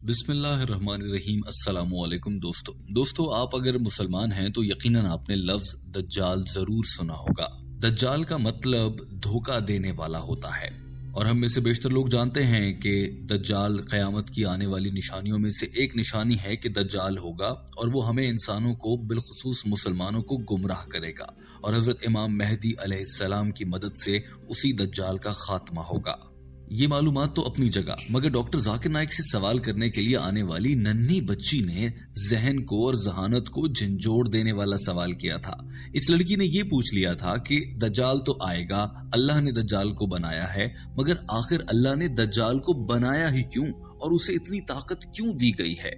बिस्मिल्लाहिर्रहमानिर्रहीम। अस्सलामुअलैकुम दोस्तों आप अगर मुसलमान हैं तो यकीनन आपने लफ्ज दज्जाल जरूर सुना होगा। दज्जाल का मतलब धोखा देने वाला होता है और हम में से बेशतर लोग जानते हैं कि दज्जाल क़यामत की आने वाली निशानियों में से एक निशानी है कि दज्जाल होगा और वो हमें इंसानों को बिलखुसूस मुसलमानों को गुमराह करेगा और हजरत इमाम मेहदी अलैहिस्सलाम की मदद से उसी दज्जाल का खात्मा होगा। ये मालूमात तो अपनी जगह, मगर डॉक्टर जाकिर नाइक से सवाल करने के लिए आने वाली नन्ही बच्ची ने जहन को और जहानत को झंझोड़ देने वाला सवाल किया था। इस लड़की ने ये पूछ लिया था कि दज्जाल तो आएगा, अल्लाह ने दज्जाल को बनाया है, मगर आखिर अल्लाह ने दज्जाल को बनाया ही क्यों और उसे इतनी ताकत क्यों दी गई है।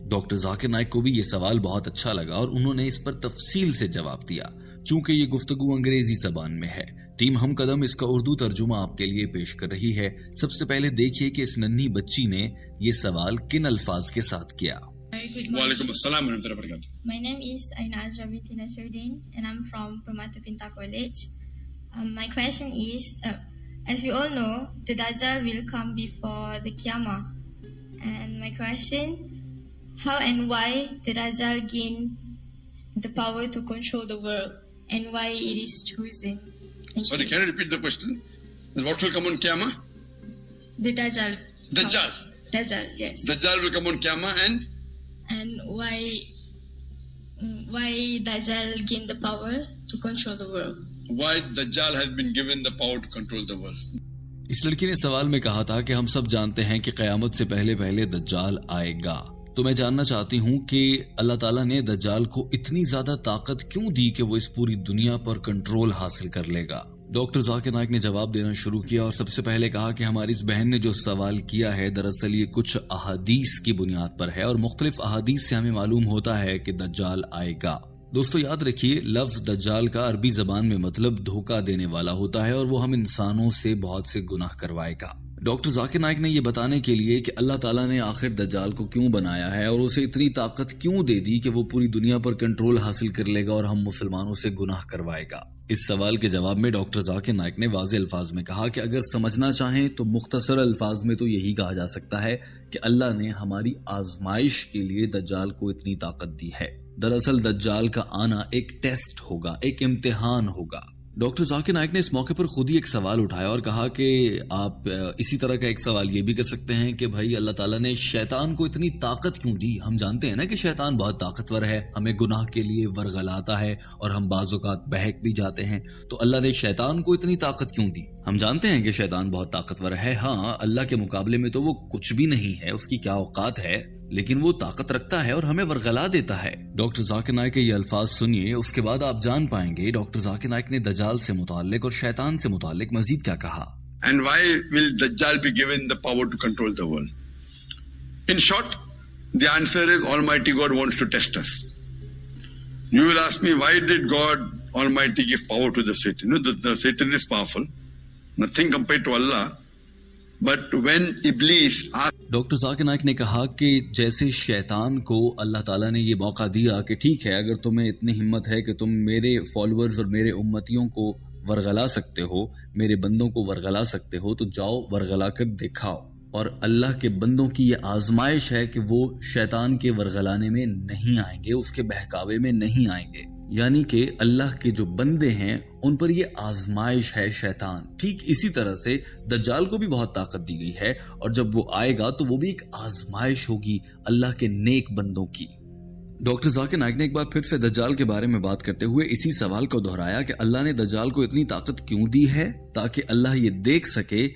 डॉक्टर जाकिर नाइक को भी ये सवाल बहुत अच्छा लगा और उन्होंने इस पर तफसील से जवाब दिया। चूंकि ये गुफ्तगू अंग्रेजी जबान में है, टीम हम कदम इसका उर्दू तर्जुमा आपके लिए पेश कर रही है। सबसे पहले देखिए कि इस नन्ही बच्ची ने ये सवाल किन अल्फाज के साथ किया। Walaikum assalam warahmatullahi wabarakatuh. My name is Aina Ajrabiti Nasruddin and I'm from Permata Pinta College. My question is, as we all know, the Dajjal will come before the Qiyamah. And my question, how and why the Dajjal gain the power to control the world and why it is chosen? Sorry, can you repeat the question? What will come on Qiyamah? The Dajjal. Dajjal. Dajjal, yes. Dajjal will come on Qiyamah And why Dajjal gain the power to control the world? why Dajjal has been given the power to control the world. इस लड़की ने सवाल में कहा था कि हम सब जानते हैं कि क़यामत से पहले पहले दज्जाल आएगा, तो मैं जानना चाहती हूँ कि अल्लाह ताला ने दज्जाल को इतनी ज्यादा ताकत क्यों दी कि वो इस पूरी दुनिया पर कंट्रोल हासिल कर लेगा। डॉक्टर जाकिर नाइक ने जवाब देना शुरू किया और सबसे पहले कहा कि हमारी इस बहन ने जो सवाल किया है दरअसल ये कुछ अहादीस की बुनियाद पर है और मुख्तलिफ अहादीस से हमें मालूम होता है कि दज्जाल आएगा। दोस्तों याद रखिए, लफ्ज दज्जाल का अरबी जबान में मतलब धोखा देने वाला होता है और वो हम इंसानों से बहुत से गुनाह करवाएगा। डॉक्टर जाकिर नाइक ने ये बताने के लिए कि अल्लाह ताला ने आखिर दज्जाल को क्यों बनाया है और उसे इतनी ताकत क्यों दे दी कि वो पूरी दुनिया पर कंट्रोल हासिल कर लेगा और हम मुसलमानों से गुनाह करवाएगा। इस सवाल के जवाब में डॉक्टर जाकिर नाइक ने वाज़े अल्फाज में कहा कि अगर समझना चाहें तो मुख्तसर अल्फाज में तो यही कहा जा सकता है कि अल्लाह ने हमारी आजमाइश के लिए दज्जाल को इतनी ताकत दी है। दरअसल दज्जाल का आना एक टेस्ट होगा, एक इम्तिहान होगा। डॉक्टर जाकिर नाइक ने इस मौके पर खुद ही एक सवाल उठाया और कहा कि आप इसी तरह का एक सवाल ये भी कर सकते हैं कि भाई अल्लाह ताला ने शैतान को इतनी ताकत क्यों दी। हम जानते हैं ना कि शैतान बहुत ताकतवर है, हमें गुनाह के लिए वरगलाता है और हम बाज़ औक़ात बहक भी जाते हैं, तो अल्लाह ने शैतान को इतनी ताकत क्यों दी। हम जानते हैं कि शैतान बहुत ताकतवर है, हाँ अल्लाह के मुकाबले में तो वो कुछ भी नहीं है, उसकी क्या औकात है, लेकिन वो ताकत रखता है और हमें वरगला देता है। डॉक्टर जाकिर नाइक के ये अल्फाज सुनिए, उसके बाद आप जान पाएंगे डॉक्टर जाकिर नाइक ने दज्जाल से मुताल्लिक और शैतान से मुताल्लिक मजीद क्या कहा। And why will Dajjal be given the power to control the world? In short, the answer is Almighty God wants to test us. You will ask me, why did God Almighty give power to the Satan? You know, the Satan is powerful, nothing compared to Allah. But when Iblis asked, doctor Zakir Naik ने कहा कि जैसे शैतान को अल्लाह ताला ने ये मौका दिया कि ठीक है, अगर तुम्हें इतनी हिम्मत है कि तुम मेरे फॉलोअर्स और मेरे उम्मतियों को वरगला सकते हो, मेरे बंदों को वरगला सकते हो, तो जाओ वरगला कर दिखाओ। और अल्लाह के बंदों की ये आजमाइश है कि वो शैतान के वरगलाने में नहीं आएंगे, उसके बहकावे में नहीं आएंगे। यानी कि अल्लाह के जो बंदे हैं उन पर ये आजमाइश है शैतान। ठीक इसी तरह से दज्जाल को भी बहुत ताकत दी गई है और जब वो आएगा तो वो भी एक आजमाइश होगी अल्लाह के नेक बंदों की। डॉक्टर जाकिर नाइक ने एक बार फिर से दज्जाल के बारे में बात करते हुए इसी सवाल को दोहराया कि अल्लाह ने दज्जाल को इतनी ताकत क्यों दी है, ताकि अल्लाह ये देख सके